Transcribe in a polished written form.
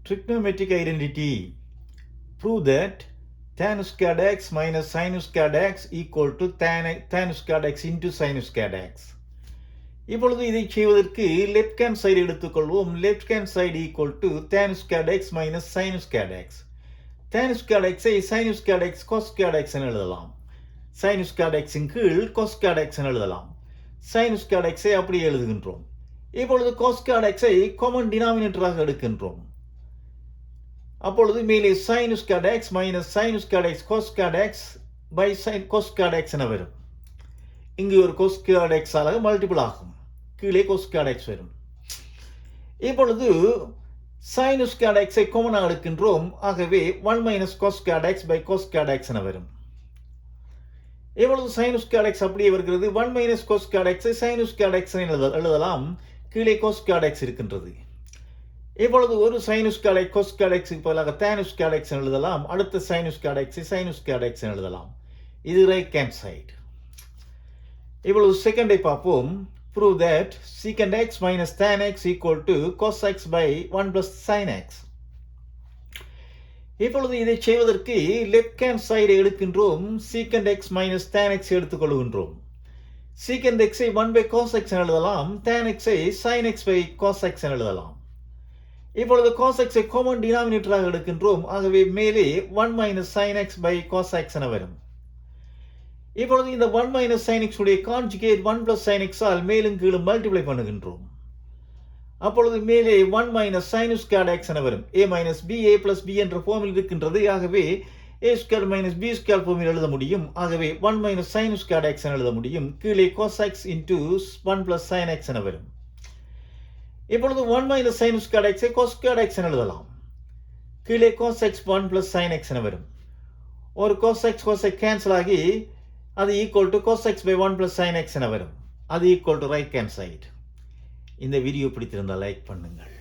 Trigonometric identity. Prove that tan squared x minus sin squared x equal to tan squared x into sin squared x. இப்பொழுது இதை செய்வதற்கு left hand side எடுத்துக்கொள்வோம். Left hand side equal to tan squared x minus sin squared x. tan squared x I sin squared x cos squared x என எழுதலாம். sin squared x இன் கீழ் cos squared x என எழுதலாம். sin squared x ஐ அப்படியே எழுதுகின்றோம். இப்பொழுது cos squared x ஐ common டினாமினேட்டராக எடுக்கின்றோம். அப்பொழுது மேலே sin squared x minus sin squared x cos squared x by sin cos squared x என வரும். இங்கு ஒரு cos squared x ஆக மல்டிபிள் ஆகும். கீழே cos squared x வரும். இப்பொழுது sin squared x ஐ காமனாக எடுக்கின்றோம். ஆகவே 1 minus cos squared x by cos squared x என வரும். இப்பொழுது sin squared x அப்படியே வருகிறது. 1 minus cos squared x ஐ sin squared x என எழுதலாம். கீழே cos squared x இருக்கின்றது. இப்பொழுது ஒரு sin squared x cos squared x க்கு பதிலாக tan squared x என எழுதலாம். அடுத்த sin squared x ஐ sin squared x என எழுதலாம். இது ரைட் ஹேண்ட் சைடு. இப்பொழுது செகண்டை பார்ப்போம். Prove that secant x minus tan x equal to cos x by 1 plus sin x. இப்பொழுது இதை செய்வதற்கு லெஃப்ட் ஹேண்ட் சைடை எடுக்கின்றோம். secant x minus tan x எடுத்துக்கொள்கின்றோம். secant x I 1 by cos x என எழுதலாம். tan x I sin x by cos x என எழுதலாம். இப்பொழுது cos x ஐ common டினாமினேட்டராக எடுக்கின்றோம். ஆகவே மேலே 1 minus sin x by cos x என வரும். இப்பொழுது இந்த 1 minus sin x உடைய conjugate 1 plus sin x all மேலும் கீழும் மல்டிப்ளை பண்ணுகின்றோம். அப்பொழுது மேலே 1 minus sin squared x என வரும். a minus b a plus b என்ற ஃபார்மில் இருக்கின்றது. ஆகவே a squared minus b squared ஃபார்மில் எழுத முடியும். ஆகவே 1 minus sin squared x என எழுத முடியும். கீழே cos x into 1 plus sin x என வரும். இப்பொழுது 1 minus sin squared x ஐ cos squared x என எழுதலாம். கீழே cos x 1 plus sin x என வரும். ஒரு cos x கேன்சல் ஆகி அது equal to cos x by 1 plus sin x என வரும். அது equal to right hand side. இந்த வீடியோ பிடித்திருந்தால் லைக் பண்ணுங்கள்.